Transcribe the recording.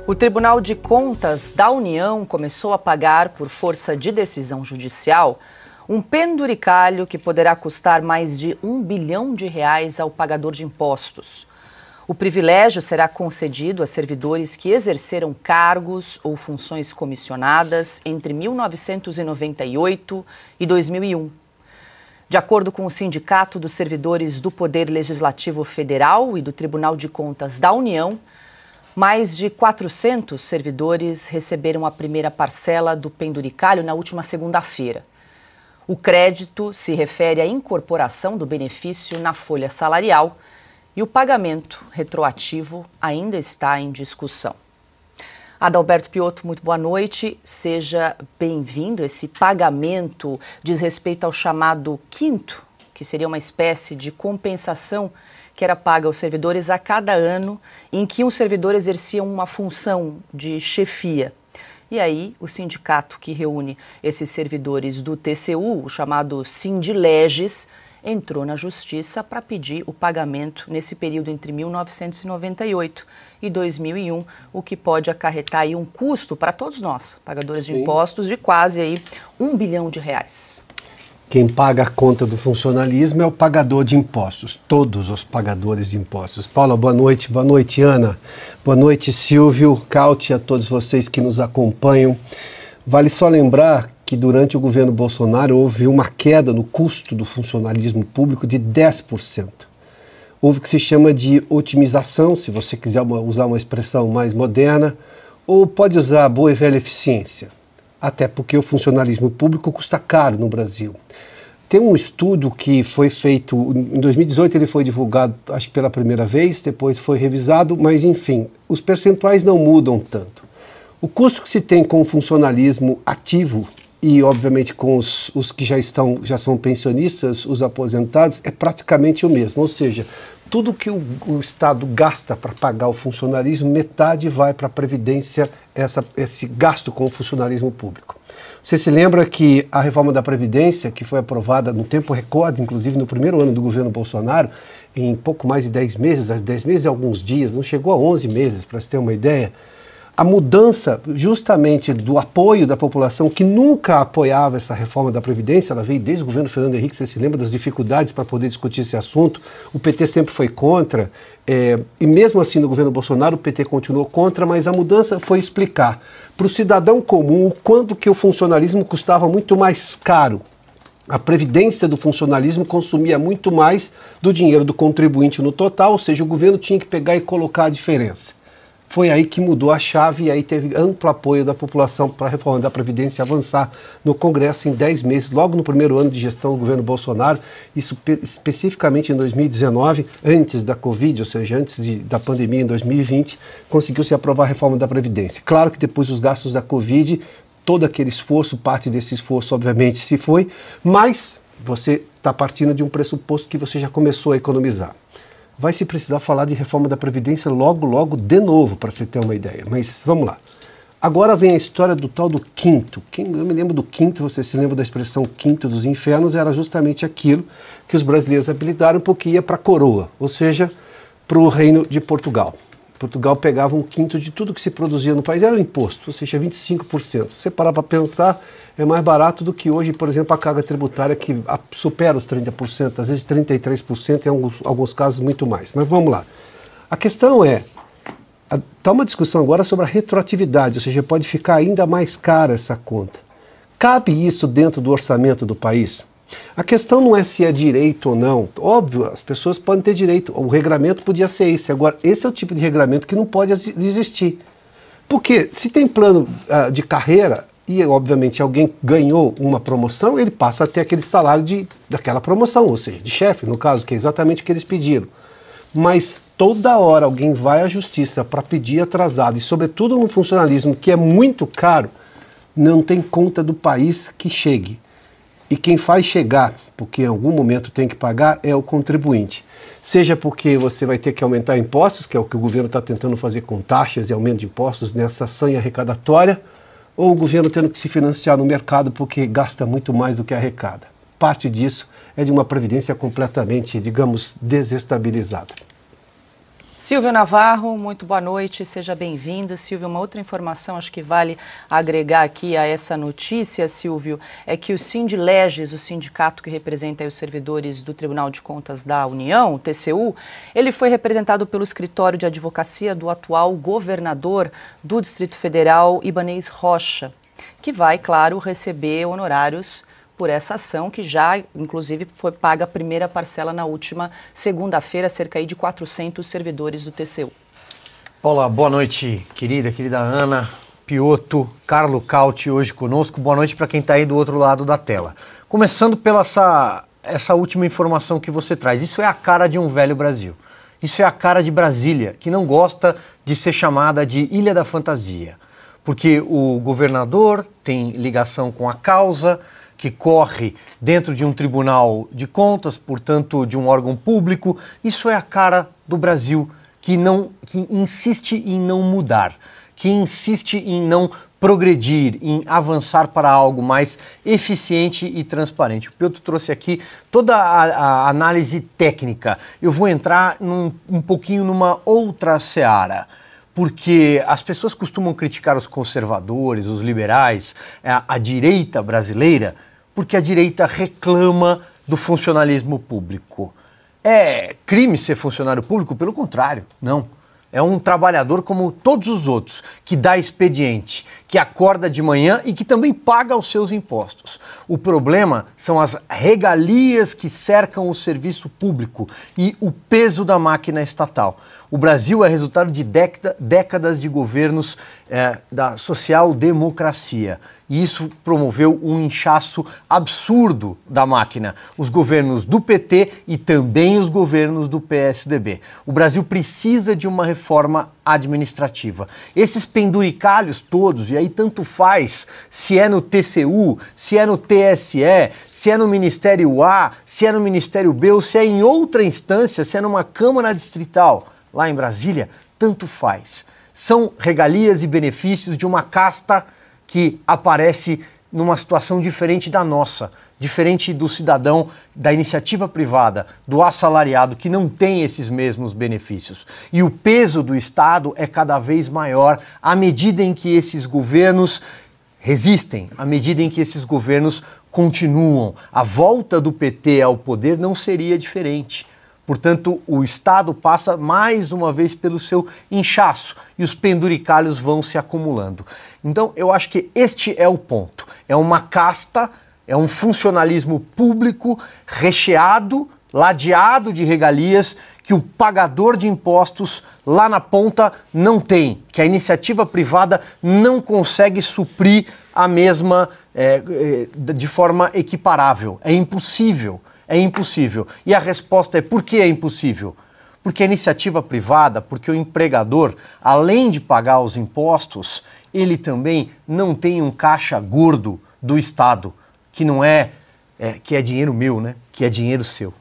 O Tribunal de Contas da União começou a pagar, por força de decisão judicial, um penduricalho que poderá custar mais de R$1 bilhão ao pagador de impostos. O privilégio será concedido a servidores que exerceram cargos ou funções comissionadas entre 1998 e 2001. De acordo com o Sindicato dos Servidores do Poder Legislativo Federal e do Tribunal de Contas da União, mais de 400 servidores receberam a primeira parcela do penduricalho na última segunda-feira. O crédito se refere à incorporação do benefício na folha salarial e o pagamento retroativo ainda está em discussão. Adalberto Piotto, muito boa noite. Seja bem-vindo. Esse pagamento diz respeito ao chamado quinto, que seria uma espécie de compensação que era paga aos servidores a cada ano em que um servidor exercia uma função de chefia. E aí, o sindicato que reúne esses servidores do TCU, o chamado Sindileges, entrou na justiça para pedir o pagamento nesse período entre 1998 e 2001, o que pode acarretar aí um custo para todos nós, pagadores de impostos, de quase aí R$1 bilhão. Quem paga a conta do funcionalismo é o pagador de impostos, todos os pagadores de impostos. Paula, boa noite. Boa noite, Ana. Boa noite, Silvio, Cauti, a todos vocês que nos acompanham. Vale só lembrar que durante o governo Bolsonaro houve uma queda no custo do funcionalismo público de 10%. Houve o que se chama de otimização, se você quiser usar uma expressão mais moderna, ou pode usar a boa e velha eficiência. Até porque o funcionalismo público custa caro no Brasil. Tem um estudo que foi feito, em 2018 ele foi divulgado, acho que pela primeira vez, depois foi revisado, mas enfim, os percentuais não mudam tanto. O custo que se tem com o funcionalismo ativo e, obviamente, com os que já são pensionistas, os aposentados, é praticamente o mesmo. Ou seja, tudo que o Estado gasta para pagar o funcionalismo, metade vai para a Previdência, esse gasto com o funcionalismo público. Você se lembra que a reforma da Previdência, que foi aprovada no tempo recorde, inclusive no primeiro ano do governo Bolsonaro, em pouco mais de 10 meses, 10 meses e alguns dias, não chegou a 11 meses, para se ter uma ideia, a mudança justamente do apoio da população que nunca apoiava essa reforma da Previdência, ela veio desde o governo Fernando Henrique, você se lembra das dificuldades para poder discutir esse assunto, o PT sempre foi contra, e mesmo assim no governo Bolsonaro o PT continuou contra, mas a mudança foi explicar para o cidadão comum o quanto que o funcionalismo custava muito mais caro. A previdência do funcionalismo consumia muito mais do dinheiro do contribuinte no total, ou seja, o governo tinha que pegar e colocar a diferença. Foi aí que mudou a chave e aí teve amplo apoio da população para a reforma da Previdência avançar no Congresso em 10 meses, logo no primeiro ano de gestão do governo Bolsonaro, isso especificamente em 2019, antes da Covid, ou seja, antes da pandemia em 2020, conseguiu-se aprovar a reforma da Previdência. Claro que depois dos gastos da Covid, todo aquele esforço, parte desse esforço obviamente se foi, mas você está partindo de um pressuposto que você já começou a economizar. Vai se precisar falar de reforma da Previdência logo de novo, para você ter uma ideia. Mas vamos lá. Agora vem a história do tal do quinto. Eu me lembro do quinto, você se lembra da expressão quinto dos infernos, era justamente aquilo que os brasileiros habilitaram porque ia para a coroa, ou seja, para o reino de Portugal. Portugal pegava um quinto de tudo que se produzia no país, era o imposto, ou seja, 25%. Se você parar para pensar, é mais barato do que hoje, por exemplo, a carga tributária que supera os 30%, às vezes 33%, em alguns casos muito mais. Mas vamos lá. A questão está uma discussão agora sobre a retroatividade, ou seja, pode ficar ainda mais cara essa conta. Cabe isso dentro do orçamento do país? A questão não é se é direito ou não. Óbvio, as pessoas podem ter direito. O regramento podia ser esse. Agora, esse é o tipo de regramento que não pode existir. Porque se tem plano de carreira e, obviamente, alguém ganhou uma promoção, ele passa a ter aquele salário daquela promoção, ou seja, de chefe, no caso, que é exatamente o que eles pediram. Mas toda hora alguém vai à justiça para pedir atrasado, e sobretudo no funcionalismo, que é muito caro, não tem conta do país que chegue. E quem faz chegar, porque em algum momento tem que pagar, é o contribuinte. Seja porque você vai ter que aumentar impostos, que é o que o governo está tentando fazer com taxas e aumento de impostos nessa sanha arrecadatória, ou o governo tendo que se financiar no mercado porque gasta muito mais do que arrecada. Parte disso é de uma previdência completamente, digamos, desestabilizada. Silvio Navarro, muito boa noite, seja bem-vinda. Silvio, uma outra informação, acho que vale agregar aqui a essa notícia, Silvio, é que o Sindileges, o sindicato que representa os servidores do Tribunal de Contas da União, o TCU, ele foi representado pelo escritório de advocacia do atual governador do Distrito Federal, Ibanez Rocha, que vai, claro, receber honorários por essa ação, que já, inclusive, foi paga a primeira parcela na última segunda-feira, cerca aí de 400 servidores do TCU. Paula, boa noite, querida Ana, Piotto, Carlo Cauti, hoje conosco. Boa noite para quem está aí do outro lado da tela. Começando pela essa última informação que você traz. Isso é a cara de um velho Brasil. Isso é a cara de Brasília, que não gosta de ser chamada de Ilha da Fantasia. Porque o governador tem ligação com a causa, que corre dentro de um tribunal de contas, portanto de um órgão público. Isso é a cara do Brasil, que insiste em não mudar, que insiste em não progredir, em avançar para algo mais eficiente e transparente. O Piotto trouxe aqui toda a análise técnica. Eu vou entrar um pouquinho numa outra seara, porque as pessoas costumam criticar os conservadores, os liberais, a direita brasileira, porque a direita reclama do funcionalismo público. É crime ser funcionário público? Pelo contrário, não. É um trabalhador como todos os outros, que dá expediente, que acorda de manhã e que também paga os seus impostos. O problema são as regalias que cercam o serviço público e o peso da máquina estatal. O Brasil é resultado de décadas de governos da social-democracia. E isso promoveu um inchaço absurdo da máquina. Os governos do PT e também os governos do PSDB. O Brasil precisa de uma reforma administrativa. Esses penduricalhos todos, e aí tanto faz se é no TCU, se é no TSE, se é no Ministério A, se é no Ministério B, ou se é em outra instância, se é numa Câmara Distrital, lá em Brasília, tanto faz. São regalias e benefícios de uma casta que aparece numa situação diferente da nossa, diferente do cidadão da iniciativa privada, do assalariado, que não tem esses mesmos benefícios. E o peso do Estado é cada vez maior à medida em que esses governos resistem, à medida em que esses governos continuam. A volta do PT ao poder não seria diferente. Portanto, o Estado passa mais uma vez pelo seu inchaço e os penduricalhos vão se acumulando. Então, eu acho que este é o ponto. É uma casta, é um funcionalismo público recheado, ladeado de regalias que o pagador de impostos lá na ponta não tem, que a iniciativa privada não consegue suprir a mesma de forma equiparável. É impossível. É impossível. E a resposta é: por que é impossível? Porque a iniciativa privada, porque o empregador, além de pagar os impostos, ele também não tem um caixa gordo do Estado, que não que é dinheiro meu, né? Que é dinheiro seu.